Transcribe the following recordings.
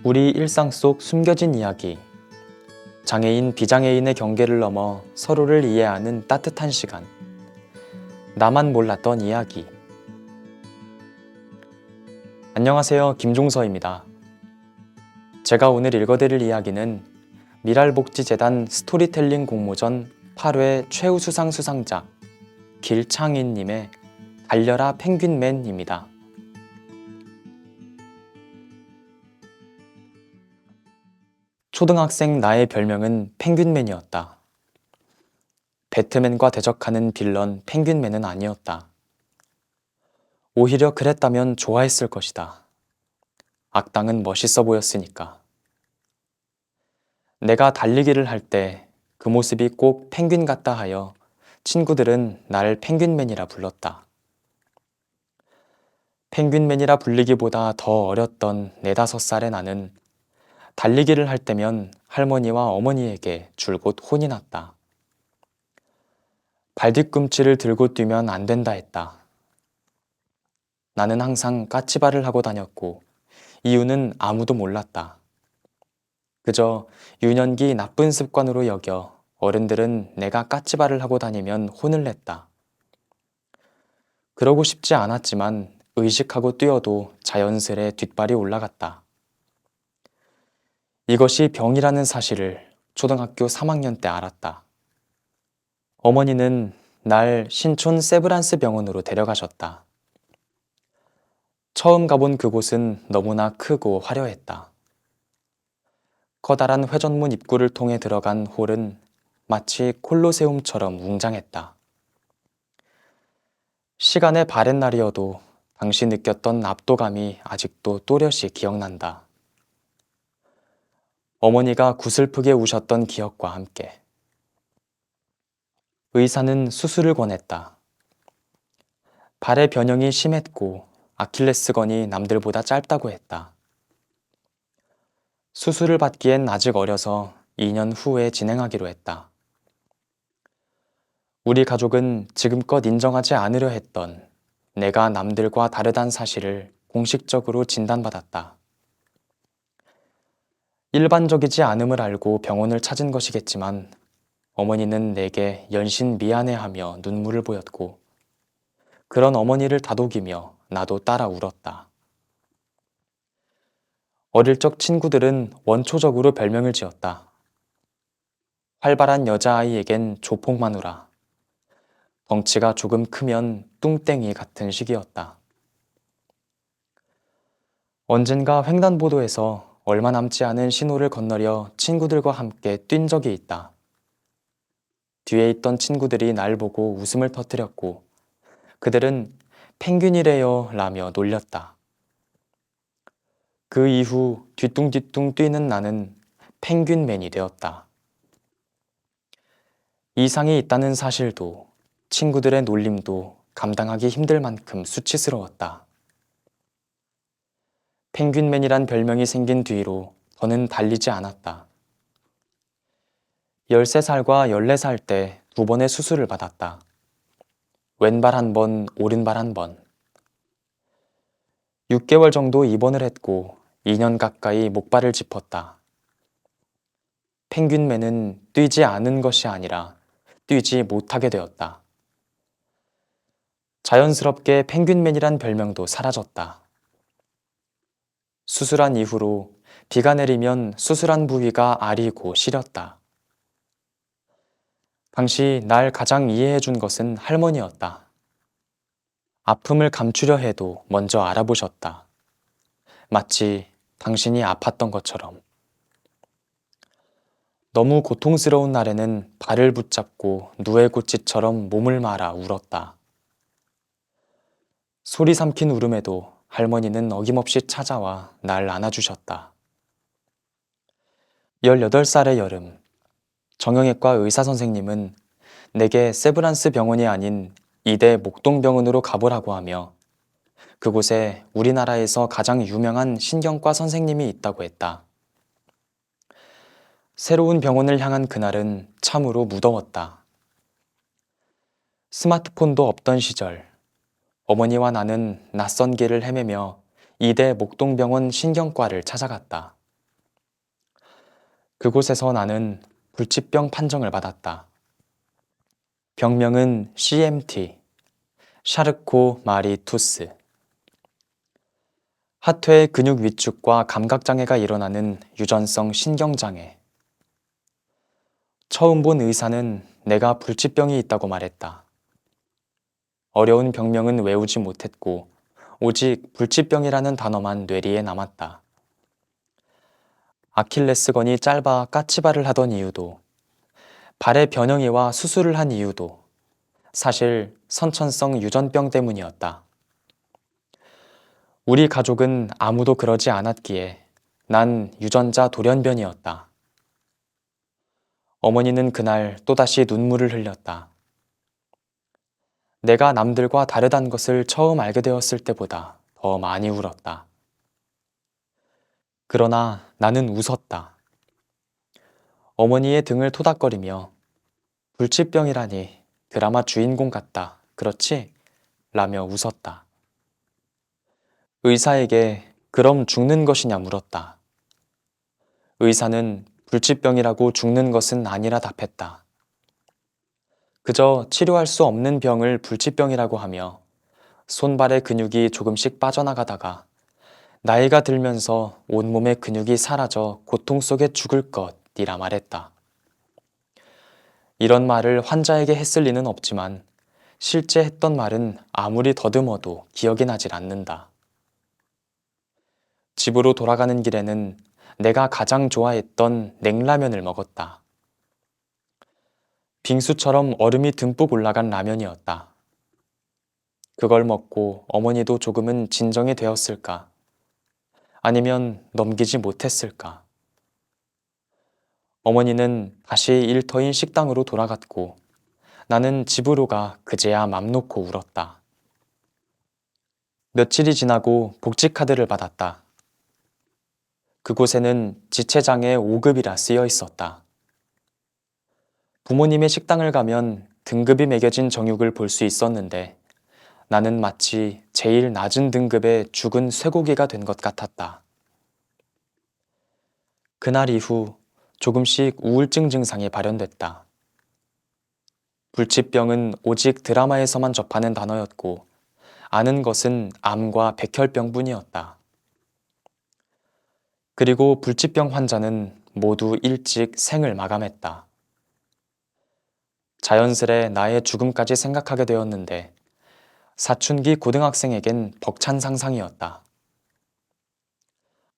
우리 일상 속 숨겨진 이야기. 장애인, 비장애인의 경계를 넘어 서로를 이해하는 따뜻한 시간. 나만 몰랐던 이야기. 안녕하세요. 김종서입니다. 제가 오늘 읽어드릴 이야기는 미랄복지재단 스토리텔링 공모전 8회 최우수상 수상자 길창인님의 달려라 펭귄맨입니다. 초등학생 나의 별명은 펭귄맨이었다. 배트맨과 대적하는 빌런 펭귄맨은 아니었다. 오히려 그랬다면 좋아했을 것이다. 악당은 멋있어 보였으니까. 내가 달리기를 할 때 그 모습이 꼭 펭귄 같다 하여 친구들은 나를 펭귄맨이라 불렀다. 펭귄맨이라 불리기보다 더 어렸던 4~5살의 나는 달리기를 할 때면 할머니와 어머니에게 줄곧 혼이 났다. 발뒤꿈치를 들고 뛰면 안 된다 했다. 나는 항상 까치발을 하고 다녔고 이유는 아무도 몰랐다. 그저 유년기 나쁜 습관으로 여겨 어른들은 내가 까치발을 하고 다니면 혼을 냈다. 그러고 싶지 않았지만 의식하고 뛰어도 자연스레 뒷발이 올라갔다. 이것이 병이라는 사실을 초등학교 3학년 때 알았다. 어머니는 날 신촌 세브란스 병원으로 데려가셨다. 처음 가본 그곳은 너무나 크고 화려했다. 커다란 회전문 입구를 통해 들어간 홀은 마치 콜로세움처럼 웅장했다. 시간의 바랜 날이어도 당시 느꼈던 압도감이 아직도 또렷이 기억난다. 어머니가 구슬프게 우셨던 기억과 함께. 의사는 수술을 권했다. 발의 변형이 심했고 아킬레스건이 남들보다 짧다고 했다. 수술을 받기엔 아직 어려서 2년 후에 진행하기로 했다. 우리 가족은 지금껏 인정하지 않으려 했던 내가 남들과 다르단 사실을 공식적으로 진단받았다. 일반적이지 않음을 알고 병원을 찾은 것이겠지만 어머니는 내게 연신 미안해하며 눈물을 보였고 그런 어머니를 다독이며 나도 따라 울었다. 어릴 적 친구들은 원초적으로 별명을 지었다. 활발한 여자아이에겐 조폭마누라, 덩치가 조금 크면 뚱땡이 같은 식이었다. 언젠가 횡단보도에서 얼마 남지 않은 신호를 건너려 친구들과 함께 뛴 적이 있다. 뒤에 있던 친구들이 날 보고 웃음을 터뜨렸고 그들은 펭귄이래요 라며 놀렸다. 그 이후 뒤뚱뒤뚱 뛰는 나는 펭귄맨이 되었다. 이상이 있다는 사실도 친구들의 놀림도 감당하기 힘들 만큼 수치스러웠다. 펭귄맨이란 별명이 생긴 뒤로 더는 달리지 않았다. 13살과 14살 때 2번의 수술을 받았다. 왼발 1번, 오른발 1번. 6개월 정도 입원을 했고 2년 가까이 목발을 짚었다. 펭귄맨은 뛰지 않은 것이 아니라 뛰지 못하게 되었다. 자연스럽게 펭귄맨이란 별명도 사라졌다. 수술한 이후로 비가 내리면 수술한 부위가 아리고 시렸다. 당시 날 가장 이해해 준 것은 할머니였다. 아픔을 감추려 해도 먼저 알아보셨다. 마치 당신이 아팠던 것처럼. 너무 고통스러운 날에는 발을 붙잡고 누에고치처럼 몸을 말아 울었다. 소리 삼킨 울음에도 할머니는 어김없이 찾아와 날 안아주셨다. 18살의 여름, 정형외과 의사 선생님은 내게 세브란스 병원이 아닌 이대 목동병원으로 가보라고 하며 그곳에 우리나라에서 가장 유명한 신경과 선생님이 있다고 했다. 새로운 병원을 향한 그날은 참으로 무더웠다. 스마트폰도 없던 시절, 어머니와 나는 낯선 길을 헤매며 이대 목동병원 신경과를 찾아갔다. 그곳에서 나는 불치병 판정을 받았다. 병명은 CMT, 샤르코 마리투스. 하퇴 근육 위축과 감각장애가 일어나는 유전성 신경장애. 처음 본 의사는 내가 불치병이 있다고 말했다. 어려운 병명은 외우지 못했고 오직 불치병이라는 단어만 뇌리에 남았다. 아킬레스건이 짧아 까치발을 하던 이유도, 발의 변형이와 수술을 한 이유도 사실 선천성 유전병 때문이었다. 우리 가족은 아무도 그러지 않았기에 난 유전자 돌연변이었다. 어머니는 그날 또다시 눈물을 흘렸다. 내가 남들과 다르단 것을 처음 알게 되었을 때보다 더 많이 울었다. 그러나 나는 웃었다. 어머니의 등을 토닥거리며 불치병이라니 드라마 주인공 같다. 그렇지? 라며 웃었다. 의사에게 그럼 죽는 것이냐 물었다. 의사는 불치병이라고 죽는 것은 아니라 답했다. 그저 치료할 수 없는 병을 불치병이라고 하며 손발의 근육이 조금씩 빠져나가다가 나이가 들면서 온몸의 근육이 사라져 고통 속에 죽을 것이라 말했다. 이런 말을 환자에게 했을 리는 없지만 실제 했던 말은 아무리 더듬어도 기억이 나질 않는다. 집으로 돌아가는 길에는 내가 가장 좋아했던 냉라면을 먹었다. 빙수처럼 얼음이 듬뿍 올라간 라면이었다. 그걸 먹고 어머니도 조금은 진정이 되었을까? 아니면 넘기지 못했을까? 어머니는 다시 일터인 식당으로 돌아갔고 나는 집으로 가 그제야 맘 놓고 울었다. 며칠이 지나고 복지카드를 받았다. 그곳에는 지체장애 5급이라 쓰여 있었다. 부모님의 식당을 가면 등급이 매겨진 정육을 볼 수 있었는데 나는 마치 제일 낮은 등급의 죽은 쇠고기가 된 것 같았다. 그날 이후 조금씩 우울증 증상이 발현됐다. 불치병은 오직 드라마에서만 접하는 단어였고 아는 것은 암과 백혈병뿐이었다. 그리고 불치병 환자는 모두 일찍 생을 마감했다. 자연스레 나의 죽음까지 생각하게 되었는데 사춘기 고등학생에겐 벅찬 상상이었다.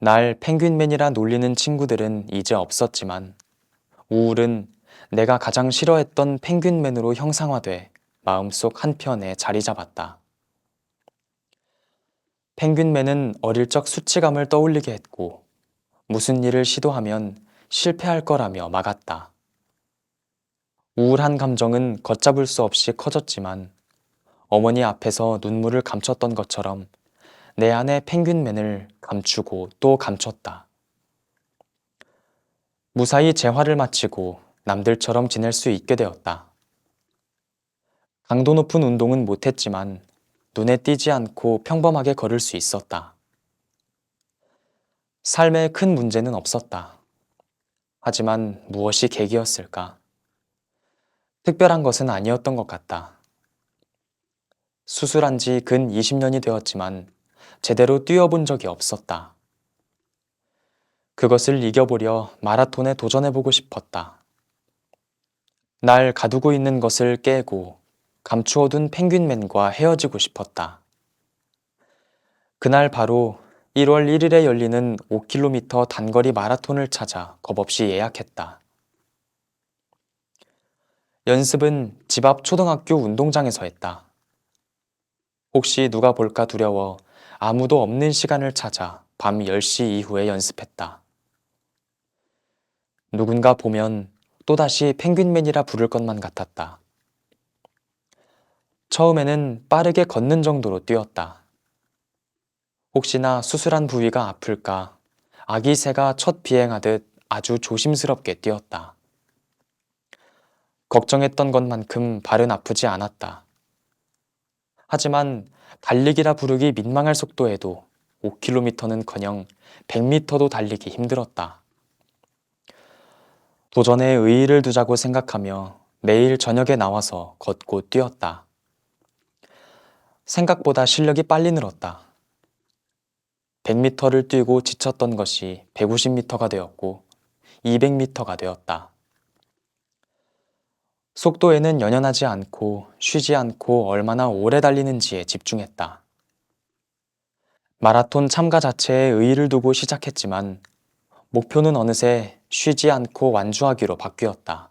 날 펭귄맨이라 놀리는 친구들은 이제 없었지만 우울은 내가 가장 싫어했던 펭귄맨으로 형상화돼 마음속 한편에 자리 잡았다. 펭귄맨은 어릴 적 수치감을 떠올리게 했고 무슨 일을 시도하면 실패할 거라며 막았다. 우울한 감정은 걷잡을 수 없이 커졌지만 어머니 앞에서 눈물을 감췄던 것처럼 내 안의 펭귄맨을 감추고 또 감췄다. 무사히 재활을 마치고 남들처럼 지낼 수 있게 되었다. 강도 높은 운동은 못했지만 눈에 띄지 않고 평범하게 걸을 수 있었다. 삶에 큰 문제는 없었다. 하지만 무엇이 계기였을까? 특별한 것은 아니었던 것 같다. 수술한 지 근 20년이 되었지만 제대로 뛰어본 적이 없었다. 그것을 이겨보려 마라톤에 도전해보고 싶었다. 날 가두고 있는 것을 깨고 감추어둔 펭귄맨과 헤어지고 싶었다. 그날 바로 1월 1일에 열리는 5km 단거리 마라톤을 찾아 겁없이 예약했다. 연습은 집 앞 초등학교 운동장에서 했다. 혹시 누가 볼까 두려워 아무도 없는 시간을 찾아 밤 10시 이후에 연습했다. 누군가 보면 또다시 펭귄맨이라 부를 것만 같았다. 처음에는 빠르게 걷는 정도로 뛰었다. 혹시나 수술한 부위가 아플까 아기 새가 첫 비행하듯 아주 조심스럽게 뛰었다. 걱정했던 것만큼 발은 아프지 않았다. 하지만 달리기라 부르기 민망할 속도에도 5km는커녕 100m도 달리기 힘들었다. 도전에 의의를 두자고 생각하며 매일 저녁에 나와서 걷고 뛰었다. 생각보다 실력이 빨리 늘었다. 100m를 뛰고 지쳤던 것이 150m가 되었고 200m가 되었다. 속도에는 연연하지 않고 쉬지 않고 얼마나 오래 달리는지에 집중했다. 마라톤 참가 자체에 의의를 두고 시작했지만 목표는 어느새 쉬지 않고 완주하기로 바뀌었다.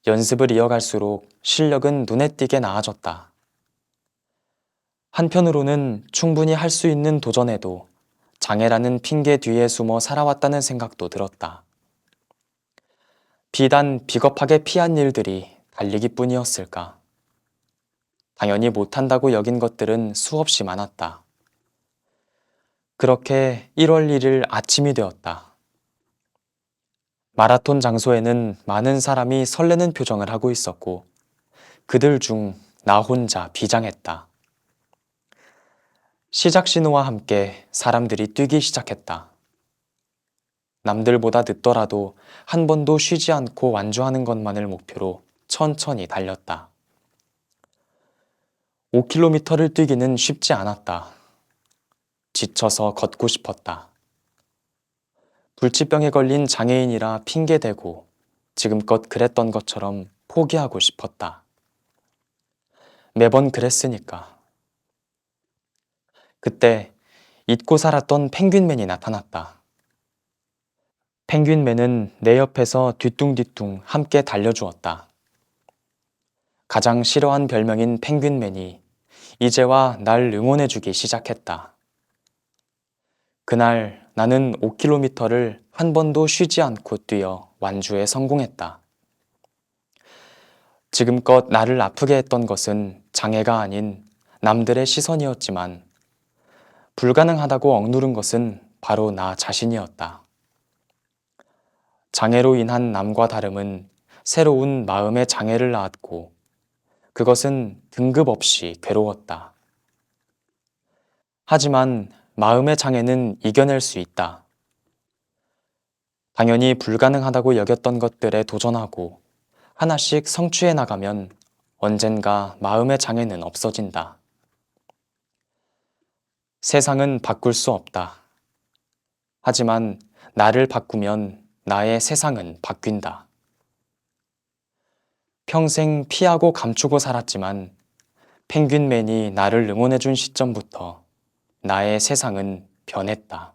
연습을 이어갈수록 실력은 눈에 띄게 나아졌다. 한편으로는 충분히 할 수 있는 도전에도 장애라는 핑계 뒤에 숨어 살아왔다는 생각도 들었다. 비단 비겁하게 피한 일들이 달리기뿐이었을까? 당연히 못한다고 여긴 것들은 수없이 많았다. 그렇게 1월 1일 아침이 되었다. 마라톤 장소에는 많은 사람이 설레는 표정을 하고 있었고 그들 중 나 혼자 비장했다. 시작 신호와 함께 사람들이 뛰기 시작했다. 남들보다 늦더라도 한 번도 쉬지 않고 완주하는 것만을 목표로 천천히 달렸다. 5km를 뛰기는 쉽지 않았다. 지쳐서 걷고 싶었다. 불치병에 걸린 장애인이라 핑계대고 지금껏 그랬던 것처럼 포기하고 싶었다. 매번 그랬으니까. 그때 잊고 살았던 펭귄맨이 나타났다. 펭귄맨은 내 옆에서 뒤뚱뒤뚱 함께 달려주었다. 가장 싫어한 별명인 펭귄맨이 이제와 날 응원해주기 시작했다. 그날 나는 5km를 한 번도 쉬지 않고 뛰어 완주에 성공했다. 지금껏 나를 아프게 했던 것은 장애가 아닌 남들의 시선이었지만 불가능하다고 억누른 것은 바로 나 자신이었다. 장애로 인한 남과 다름은 새로운 마음의 장애를 낳았고 그것은 등급 없이 괴로웠다. 하지만 마음의 장애는 이겨낼 수 있다. 당연히 불가능하다고 여겼던 것들에 도전하고 하나씩 성취해 나가면 언젠가 마음의 장애는 없어진다. 세상은 바꿀 수 없다. 하지만 나를 바꾸면 나의 세상은 바뀐다. 평생 피하고 감추고 살았지만 펭귄맨이 나를 응원해준 시점부터 나의 세상은 변했다.